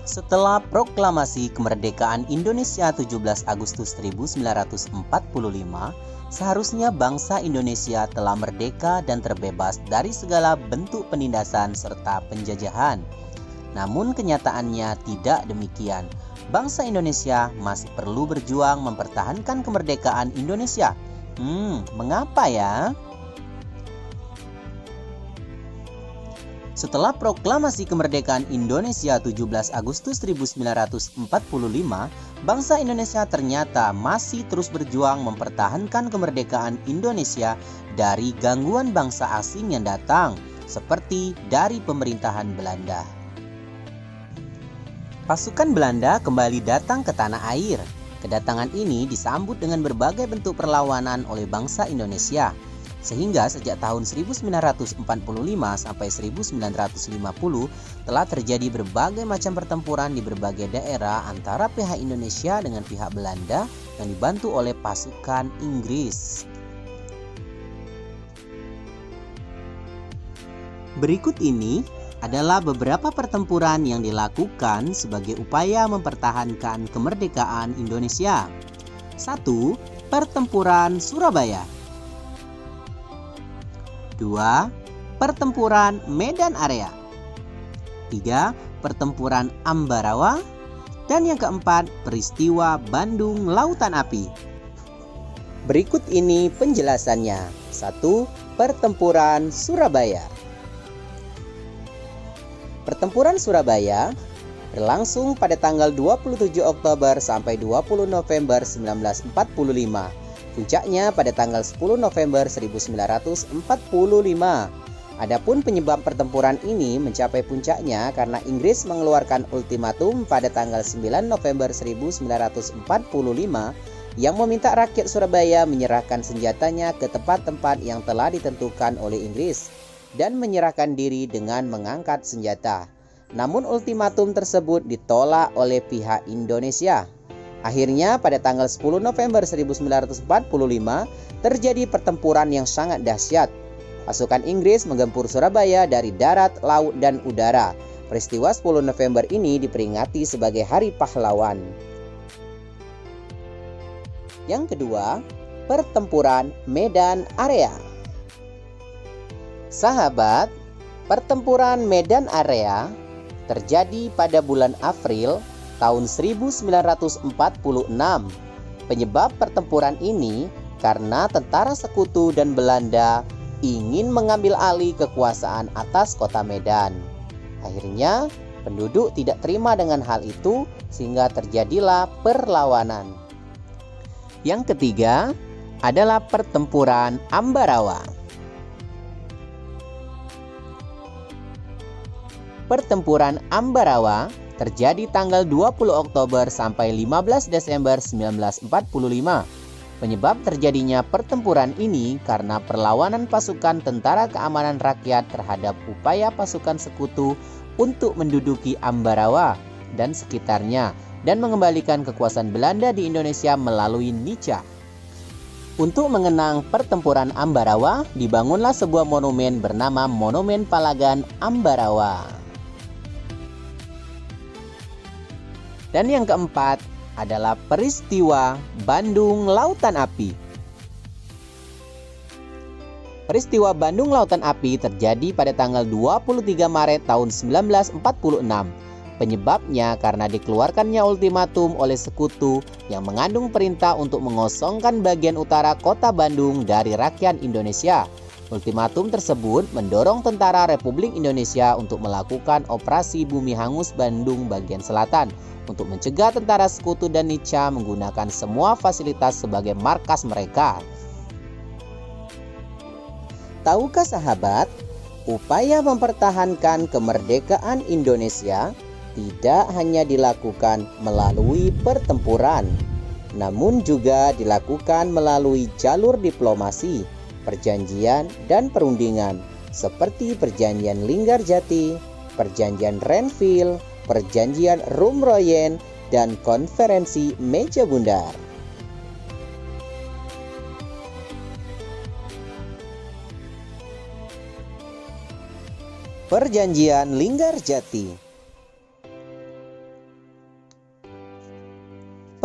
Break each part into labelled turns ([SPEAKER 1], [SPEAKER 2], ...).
[SPEAKER 1] Setelah proklamasi kemerdekaan Indonesia 17 Agustus 1945, seharusnya bangsa Indonesia telah merdeka dan terbebas dari segala bentuk penindasan serta penjajahan. Namun kenyataannya tidak demikian. Bangsa Indonesia masih perlu berjuang mempertahankan kemerdekaan Indonesia. Mengapa ya? Setelah proklamasi kemerdekaan Indonesia 17 Agustus 1945, bangsa Indonesia ternyata masih terus berjuang mempertahankan kemerdekaan Indonesia dari gangguan bangsa asing yang datang, seperti dari pemerintahan Belanda. Pasukan Belanda kembali datang ke tanah air. Kedatangan ini disambut dengan berbagai bentuk perlawanan oleh bangsa Indonesia. Sehingga sejak tahun 1945 sampai 1950 telah terjadi berbagai macam pertempuran di berbagai daerah antara pihak Indonesia dengan pihak Belanda yang dibantu oleh pasukan Inggris. Berikut ini adalah beberapa pertempuran yang dilakukan sebagai upaya mempertahankan kemerdekaan Indonesia. 1. Pertempuran Surabaya. 2. Pertempuran Medan Area. 3. Pertempuran Ambarawa. Dan yang keempat, peristiwa Bandung Lautan Api. Berikut ini penjelasannya. 1. Pertempuran Surabaya. Pertempuran Surabaya berlangsung pada tanggal 27 Oktober sampai 20 November 1945. Puncaknya pada tanggal 10 November 1945. Adapun penyebab pertempuran ini mencapai puncaknya karena Inggris mengeluarkan ultimatum pada tanggal 9 November 1945 yang meminta rakyat Surabaya menyerahkan senjatanya ke tempat-tempat yang telah ditentukan oleh Inggris dan menyerahkan diri dengan mengangkat senjata. Namun ultimatum tersebut ditolak oleh pihak Indonesia. Akhirnya pada tanggal 10 November 1945 terjadi pertempuran yang sangat dahsyat. Pasukan Inggris menggempur Surabaya dari darat, laut, dan udara. Peristiwa 10 November ini diperingati sebagai Hari Pahlawan. Yang kedua, pertempuran Medan Area. Sahabat, pertempuran Medan Area terjadi pada bulan April tahun 1946. Penyebab pertempuran ini karena tentara sekutu dan Belanda ingin mengambil alih kekuasaan atas kota Medan. Akhirnya penduduk tidak terima dengan hal itu sehingga terjadilah perlawanan. Yang ketiga adalah pertempuran Ambarawa. Pertempuran Ambarawa terjadi tanggal 20 Oktober sampai 15 Desember 1945. Penyebab terjadinya pertempuran ini karena perlawanan pasukan Tentara Keamanan Rakyat terhadap upaya pasukan sekutu untuk menduduki Ambarawa dan sekitarnya dan mengembalikan kekuasaan Belanda di Indonesia melalui Nica. Untuk mengenang pertempuran Ambarawa, dibangunlah sebuah monumen bernama Monumen Palagan Ambarawa. Dan yang keempat adalah peristiwa Bandung Lautan Api. Peristiwa Bandung Lautan Api terjadi pada tanggal 23 Maret tahun 1946. Penyebabnya karena dikeluarkannya ultimatum oleh sekutu yang mengandung perintah untuk mengosongkan bagian utara kota Bandung dari rakyat Indonesia. Ultimatum tersebut mendorong tentara Republik Indonesia untuk melakukan operasi Bumi Hangus Bandung bagian selatan untuk mencegah tentara sekutu dan Nica menggunakan semua fasilitas sebagai markas mereka. Tahukah sahabat, upaya mempertahankan kemerdekaan Indonesia tidak hanya dilakukan melalui pertempuran, namun juga dilakukan melalui jalur diplomasi, perjanjian, dan perundingan seperti Perjanjian Linggarjati, Perjanjian Renville, Perjanjian Rumroyen, dan Konferensi Meja Bundar. Perjanjian Linggarjati.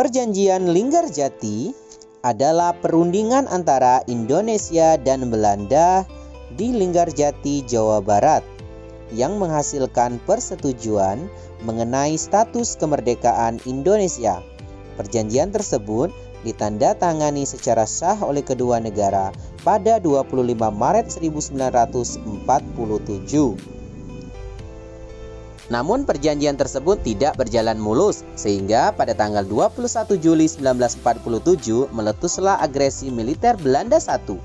[SPEAKER 1] Perjanjian Linggarjati adalah perundingan antara Indonesia dan Belanda di Linggarjati, Jawa Barat yang menghasilkan persetujuan mengenai status kemerdekaan Indonesia. Perjanjian tersebut ditandatangani secara sah oleh kedua negara pada 25 Maret 1947. Namun perjanjian tersebut tidak berjalan mulus sehingga pada tanggal 21 Juli 1947 meletuslah agresi militer Belanda I.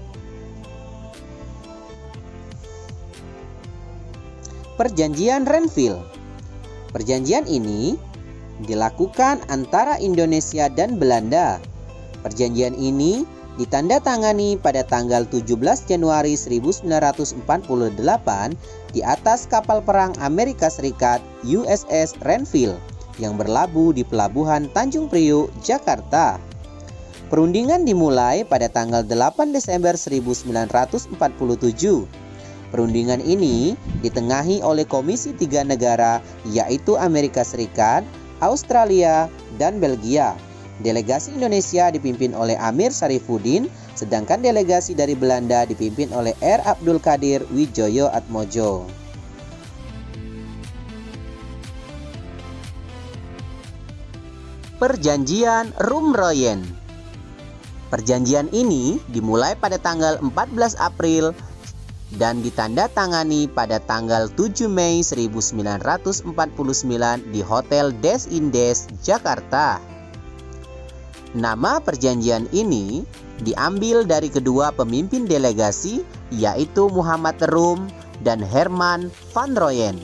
[SPEAKER 1] Perjanjian Renville. Perjanjian ini dilakukan antara Indonesia dan Belanda. Perjanjian ini ditandatangani pada tanggal 17 Januari 1948 di atas kapal perang Amerika Serikat USS Renville yang berlabuh di pelabuhan Tanjung Priok, Jakarta. Perundingan dimulai pada tanggal 8 Desember 1947. Perundingan ini ditengahi oleh Komisi 3 negara yaitu Amerika Serikat, Australia, dan Belgia. Delegasi Indonesia dipimpin oleh Amir Syarifuddin, sedangkan delegasi dari Belanda dipimpin oleh R. Abdul Qadir Widjoyo Atmojo. Perjanjian Rumroyen. Perjanjian ini dimulai pada tanggal 14 April dan ditandatangani pada tanggal 7 Mei 1949 di Hotel Des Indes, Jakarta. Nama perjanjian ini diambil dari kedua pemimpin delegasi yaitu Muhammad Rum dan Herman van Royen.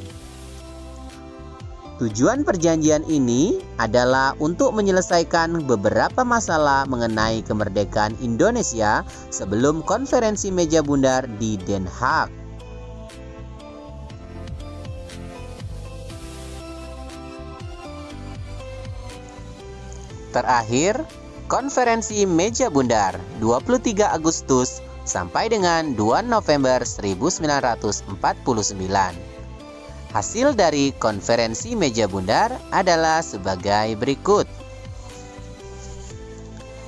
[SPEAKER 1] Tujuan perjanjian ini adalah untuk menyelesaikan beberapa masalah mengenai kemerdekaan Indonesia sebelum konferensi meja bundar di Den Haag. Terakhir, konferensi meja bundar 23 Agustus sampai dengan 2 November 1949. Hasil dari konferensi meja bundar adalah sebagai berikut.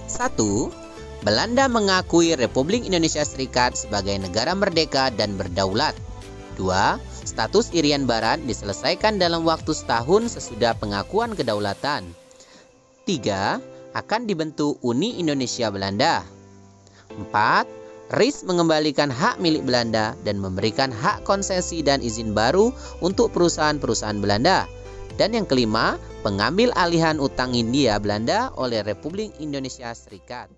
[SPEAKER 1] 1. Belanda mengakui Republik Indonesia Serikat sebagai negara merdeka dan berdaulat. 2. Status Irian Barat diselesaikan dalam waktu setahun sesudah pengakuan kedaulatan. 3. Akan dibentuk Uni Indonesia Belanda. 4. RIS mengembalikan hak milik Belanda dan memberikan hak konsesi dan izin baru untuk perusahaan-perusahaan Belanda. Dan yang kelima, pengambil alihan utang Hindia Belanda oleh Republik Indonesia Serikat.